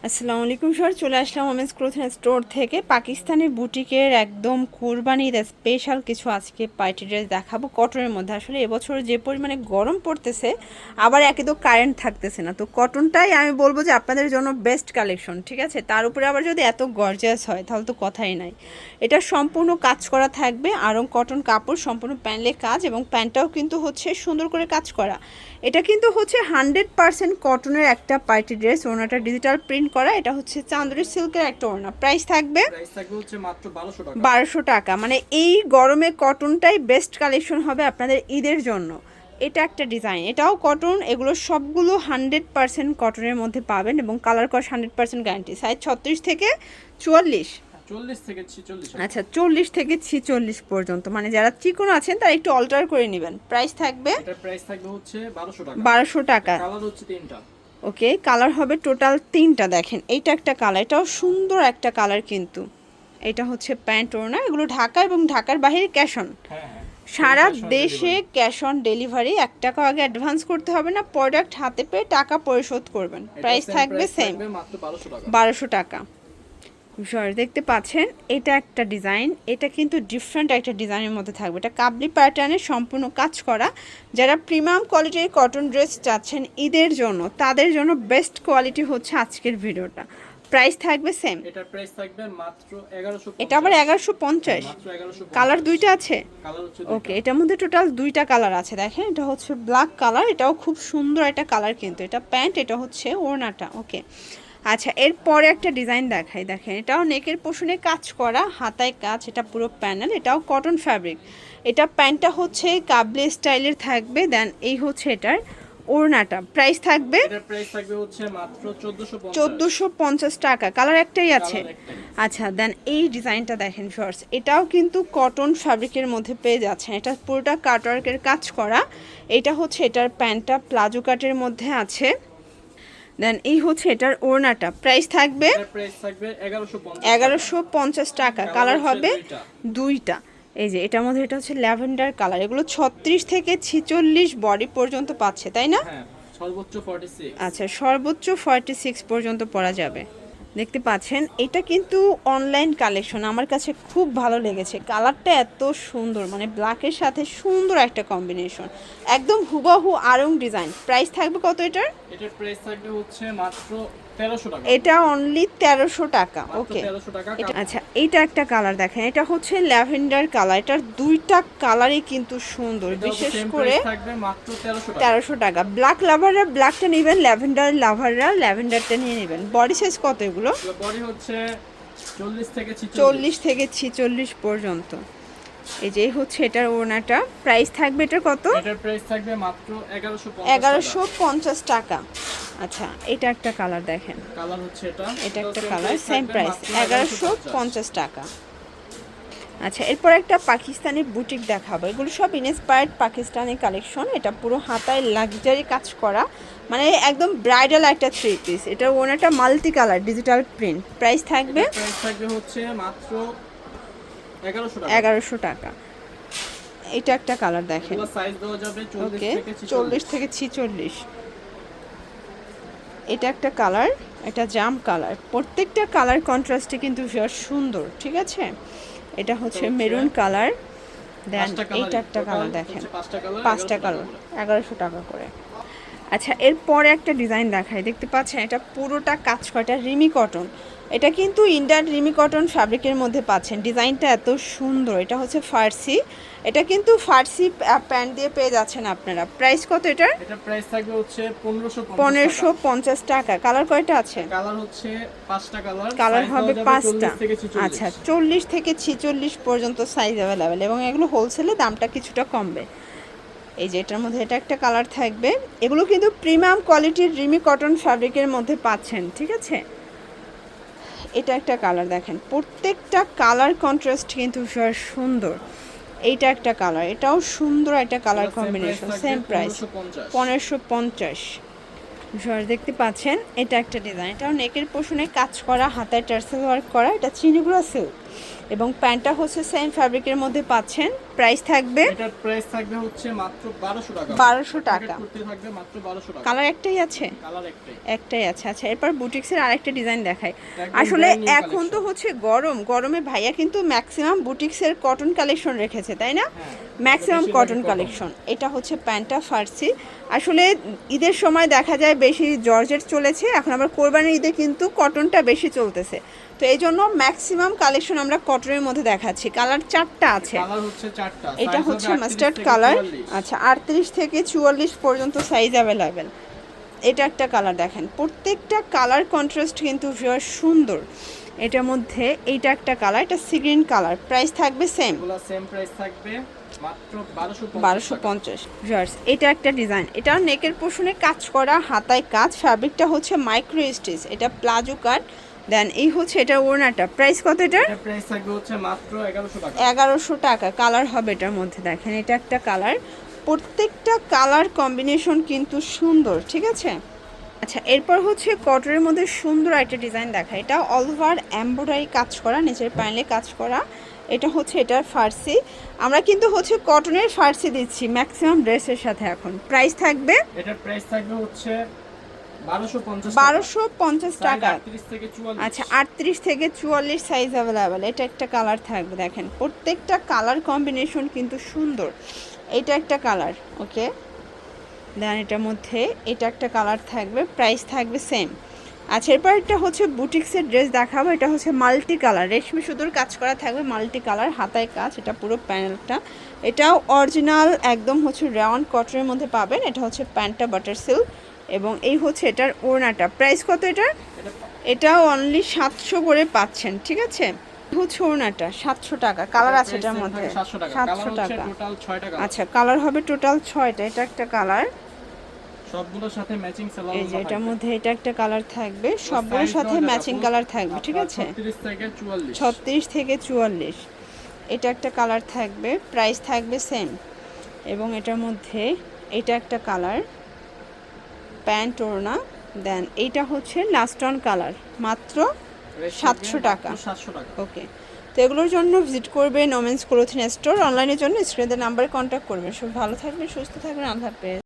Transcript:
আসসালামু আলাইকুম স্যার, চলে আসলাম ওমেন্স ক্লোথিং স্টোর থেকে। পাকিস্তানি বুটিকের একদম কোরবানির স্পেশাল কিছু আজকে পার্টি ড্রেস দেখাবো কটনের মধ্যে। আসলে এবছর যে পরিমাণে গরম পড়তেছে, আবার একে তো কারেন্ট থাকতেছে না, তো কটনটাই আমি বলবো যে আপনাদের জন্য বেস্ট কালেকশন। ঠিক আছে, তার উপরে আবার যদি এত গর্জিয়াস হয় তাহলে তো কথাই নাই। এটা সম্পূর্ণ কাজ করা থাকবে, আরং কটন কাপড়, সম্পূর্ণ প্যানেলে কাজ, এবং প্যান্টটাও কিন্তু হচ্ছে সুন্দর করে কাজ করা। এটা কিন্তু হচ্ছে 100% কটনের একটা পার্টি ড্রেস। ওড়নাটা ডিজিটাল প্রিন্ট করা। এটা হচ্ছে চান্দরি সিল্কের একটা ওড়না। প্রাইস থাকবে হচ্ছে মাত্র 1200 টাকা। 1200 টাকা। মানে এই গরমে কটনটাই বেস্ট কালেকশন হবে আপনাদের ঈদের জন্য। এটা একটা ডিজাইন, এটাও কটন। এগুলো সবগুলো 100% কটনের মধ্যে পাবেন, এবং কালার কস 100% গ্যারান্টি। সাইজ 36 থেকে 44। 40 থেকে 46। আচ্ছা, 40 থেকে 46 পর্যন্ত। মানে যারা চিকন আছেন তারা একটু অল্টার করে নেবেন। প্রাইস থাকবে এটার প্রাইস থাকবে হচ্ছে 1200 টাকা। 1200 টাকা। কালার হচ্ছে তিনটা। ওকে, কালার হবে টোটাল 3টা। দেখেন এইটা একটা কালার, এটাও সুন্দর একটা কালার কিন্তু। এটা হচ্ছে প্যান্ট ওড়না। এগুলো ঢাকা এবং ঢাকার বাইরে ক্যাশ অন। হ্যাঁ হ্যাঁ, সারা দেশে ক্যাশ অন ডেলিভারি। 1 টাকা আগে অ্যাডভান্স করতে হবে না, প্রোডাক্ট হাতে পেয়ে টাকা পরিশোধ করবেন। প্রাইস থাকবে সেম, মাত্র 1200 টাকা। 1200 টাকা। সরি, দেখতে পাচ্ছেন এটা একটা ডিজাইন। এটা কিন্তু ডিফারেন্ট একটা ডিজাইনের মধ্যে থাকবে। এটা কাবলি প্যাটার্নের সম্পূর্ণ কাজ করা। যারা প্রিমিয়াম কোয়ালিটির কটন ড্রেস চাচ্ছেন ঈদের জন্য, তাদের জন্য বেস্ট কোয়ালিটি হচ্ছে আজকের ভিডিওটা। প্রাইস থাকবে সেম। এটার প্রাইস থাকবে মাত্র 1150। এটা আবার 1150। মাত্র 1150। কালার দুইটা আছে। কালার হচ্ছে ওকে, এটার মধ্যে টোটাল 2টা কালার আছে। দেখেন, এটা হচ্ছে ব্ল্যাক কালার। এটাও খুব সুন্দর একটা কালার কিন্তু। এটা প্যান্ট, এটা হচ্ছে ওড়নাটা। ওকে, আচ্ছা, এরপরে একটা ডিজাইন দেখাই। দেখেন, এটাও নেকের পোষণে কাজ করা, হাতায় কাজ। এটা পুরো প্যানেল, এটাও কটন ফ্যাব্রিক। এটা প্যান্টটা হচ্ছে কাবলি স্টাইলের থাকবে। দেন এই হচ্ছে এটার ওড়নাটা। প্রাইস থাকবে এটার প্রাইস থাকবে হচ্ছে মাত্র 1450। 1450 টাকা। কালার একটাই আছে। আচ্ছা, দেন এই ডিজাইনটা দেখেন শর্টস। এটাও কিন্তু কটন ফ্যাব্রিকের মধ্যে পেয়ে যাচ্ছেন। এটা পুরোটা কাটওয়ার্কের কাজ করা। এটা হচ্ছে এটার প্যান্টটা প্লাজো কাটের মধ্যে আছে। দেন এই হচ্ছে এটার ওড়নাটা। প্রাইস থাকবে এটার প্রাইস থাকবে 1150। 1150 টাকা। কালার হবে 2টা। এই যে এটার মধ্যে, এটা হচ্ছে ল্যাভেন্ডার কালার। এগুলো 36 থেকে 46 বডি পর্যন্ত পাচ্ছে, তাই না? হ্যাঁ, সর্বোচ্চ 46। আচ্ছা, সর্বোচ্চ 46 পর্যন্ত পরা যাবে। দেখতে পাচ্ছেন, এটা কিন্তু অনলাইন কালেকশন। আমার কাছে খুব ভালো লেগেছে। কালারটা এত সুন্দর, মানে ব্ল্যাকের সাথে সুন্দর একটা কম্বিনেশন, একদম হুবহু আরং ডিজাইন। প্রাইস থাকবে কত এটার? এটার প্রাইস থাকবে হচ্ছে মাত্র 1300 টাকা। এটা অনলি 1300 টাকা। ওকে, 1300 টাকা। আচ্ছা, এইটা একটা কালার দেখেন। এটা হচ্ছে ল্যাভেন্ডার কালার। এটার 2টা কালারই কিন্তু সুন্দর, বিশেষ করে থাকবে মাত্র 1300 টাকা। 1300 টাকা। ব্ল্যাক লাভাররা ব্ল্যাকটা নেবেন, ল্যাভেন্ডার লাভাররা ল্যাভেন্ডারটা নিয়ে নেবেন। বডি সাইজ কত এগুলো? বডি হচ্ছে 40 থেকে 46। 40 থেকে 46 পর্যন্ত। এই যে হচ্ছে এটার ওড়নাটা। প্রাইস থাকবে এটার কত? এটার প্রাইস থাকবে মাত্র 1150। 1150 টাকা। আচ্ছা, এটা একটা কালার দেখেন। কালার হচ্ছে এটা। এটা একটা কালার, সেম প্রাইস 1150 টাকা। আচ্ছা, এরপর একটা পাকিস্তানি বুটিক দেখাবো। এগুলো সব ইনস্পায়ার্ড পাকিস্তানি কালেকশন। এটা পুরো হাতায় লাক্সারি কাজ করা, মানে একদম ব্রাইডাল একটা 3 পিস। এটার ওনাটা multi colour digital print. Price থাকবে হচ্ছে মাত্র 1100 টাকা। 1100 টাকা। এটা একটা কালার দেখেন। সাইজ দেওয়া যাবে 40 ওকে, থেকে 40 থেকে 46। এটা একটা কালার, এটা জাম কালার। প্রত্যেকটা কালার কন্ট্রাস্টে কিন্তু সুন্দর। ঠিক আছে, এটা হচ্ছে মেরুন কালার। দেন এইটা একটা কালার দেখেন। 5টা কালার, 1100 টাকা করে। আচ্ছা, এরপরে একটা ডিজাইন দেখায়। দেখতে পাচ্ছেন, এটা পুরোটা কাজ করা। এটা রিমি কটন। এটা কিন্তু ইন্ডিয়ান রিমি কটন ফ্যাব্রিকের মধ্যে পাচ্ছেন। ডিজাইনটা এত সুন্দর। এটা হচ্ছে ফার্সি। এটা কিন্তু ফার্সি প্যান্ট দিয়ে পেয়ে যাচ্ছেন আপনারা। প্রাইস কত এটার? এটা প্রাইস থাকবে হচ্ছে 1550 টাকা। কালার কয়টা আছে? কালার হচ্ছে 5টা কালার। কালার হবে 5টা। 40 থেকে 46। আচ্ছা, 40 থেকে 46 পর্যন্ত সাইজ অ্যাভেলেবেল, এবং এগুলো হোলসেলে দামটা কিছুটা কমবে। এই যে এটার মধ্যে এটা একটা কালার থাকবে। এগুলো কিন্তু প্রিমিয়াম কোয়ালিটির রিমি কটন ফ্যাব্রিকের মধ্যে পাচ্ছেন। ঠিক আছে, এটা একটা কালার দেখেন। প্রত্যেকটা কালার কন্ট্রাস্ট কিন্তু সুন্দর। এইটা একটা কালার, এটাও সুন্দর একটা কালার কম্বিনেশন। Same price 1550। দেখতে পাচ্ছেন, এটা একটা ডিজাইন। এটাও নেকের পোষণে কাজ করা, হাতায় টার্সেল ওয়ার্ক করা। এটা চিনিগুড়া সিল্ক। এবং প্যান্টটা হচ্ছে সেম ফ্যাব্রিকের মধ্যে পাচ্ছেন। প্রাইস থাকবে এটার প্রাইস থাকবে হচ্ছে মাত্র 1200 টাকা। 1200 টাকা। কুর্তি থাকবে মাত্র 1200 টাকা। কালার একটাই আছে? কালার একটাই। একটাই আছে। আচ্ছা, এরপর বুটিক্সের আরেকটা ডিজাইন দেখাই। একদম আসলে brand new এখন তো collection। হচ্ছে গরমে ভাইয়া কিন্তু ম্যাক্সিমাম বুটিক্সের কটন কালেকশন রেখেছে, তাই না? হ্যাঁ, ম্যাক্সিমাম বেশিরভাগই কটন cotton। কালেকশন। এটা হচ্ছে প্যান্টটা ফার্সি। আসলে ঈদের সময় দেখা যায় বেশি জর্জেট চলেছে, এখন আবার কোরবানির ঈদে কিন্তু কটনটা বেশি চলতেছে, তো এই জন্য ম্যাক্সিমাম কালেকশন আমরা কটনের মধ্যে দেখাচ্ছি। কালার 4টা আছে। কালার হচ্ছে 4টা। এটা হচ্ছে মাস্টার্ড কালার। আচ্ছা, 38 থেকে 44 পর্যন্ত সাইজ অ্যাভেলেবেল। এটা একটা কালার দেখেন, প্রত্যেকটা কালার কন্ট্রাস্ট কিন্তু ভিউয়ার সুন্দর। এটার মধ্যে এইটা একটা কালার, এটা সি গ্রিন কালার। প্রাইস থাকবে সেম, এগুলা সেম প্রাইস থাকবে মাত্র 1250 ভিউয়ার্স। এটা একটা ডিজাইন, এটা নেকের পোর্শনে কাজ করা, হাতায় কাজ, ফ্যাব্রিকটা হচ্ছে মাইক্রো স্টিচ, এটা প্লাজো কাট। দেন এই হচ্ছে এটা ওড়নাটা। প্রাইস কত এটার? এটা প্রাইস থাকবে হচ্ছে মাত্র 1100 টাকা। 1100 টাকা। কালার হবে এটার মধ্যে দেখেন, এটা একটা কালার। প্রত্যেকটা কালার কম্বিনেশন কিন্তু সুন্দর, ঠিক আছে? আচ্ছা, এরপর হচ্ছে কটনের মধ্যে সুন্দর একটা ডিজাইন দেখা। এটা অল ওভার এমব্রয়ডারি কাজ করা, নিচের প্যানেলে কাজ করা। এটা হচ্ছে এটার ফার্সি। আমরা কিন্তু হচ্ছে কটনের ফার্সি দিচ্ছি ম্যাক্সিমাম ড্রেসের সাথে এখন। প্রাইস থাকবে এটার প্রাইস থাকবে হচ্ছে 1250 1250 টাকা। 38 থেকে 44। আচ্ছা, 38 থেকে 44 সাইজ অ্যাভেলেবেল। এটা একটা কালার থাকবে দেখেন, প্রত্যেকটা কালার কম্বিনেশন কিন্তু সুন্দর। এটা একটা কালার, ওকে। দেন এটার মধ্যে এটা একটা কালার থাকবে, প্রাইস থাকবে সেম। আচ্ছা, এরপর একটা হচ্ছে বুটিক্সের ড্রেস দেখাবো। এটা হচ্ছে মাল্টি কালার, রেশমি সুতোর কাজ করা থাকবে, মাল্টি কালার, হাতায় কাজ, এটা পুরো প্যানেলটা। এটাও অরিজিনাল একদম হচ্ছে রাউন্ড কটনের মধ্যে পাবেন। এটা হচ্ছে প্যান্টটা বাটার সিল্ক, এবং এই হচ্ছে এটার ওড়নাটা। প্রাইস কত এটার? এটাও অনলি 700 করে পাচ্ছেন, ঠিক আছে? হচ্ছে ওড়নাটা 700 টাকা। কালার আছে এটার মধ্যে 700 টাকা। 700 কালার হচ্ছে টাকা। টোটাল 6টা কালার। আচ্ছা, কালার হবে টোটাল 6টা। এটা একটা কালার, সবগুলোর সাথে ম্যাচিং সালোয়ার। এই যে এটার মধ্যে এটা একটা কালার থাকবে, সবগুলোর সাথে ম্যাচিং কালার থাকবে, ঠিক আছে? 36 থেকে 44। 36 থেকে 44। এটা একটা কালার থাকবে, প্রাইস থাকবে সেম। এবং এটার মধ্যে এটা একটা কালার, প্যান্ট ওড়না। দেন এইটা হচ্ছে লাস্ট অন কালার, মাত্র 700 টাকা। 700 টাকা। ওকে, তো এগুলোর জন্য ভিজিট করবেন ওমেন্স ক্লোথিং স্টোর। অনলাইনের জন্য স্ক্রিনের নাম্বারে কন্ট্যাক্ট করবেন। সব ভালো থাকবেন, সুস্থ থাকবেন, আল্লাহ হাফেজ।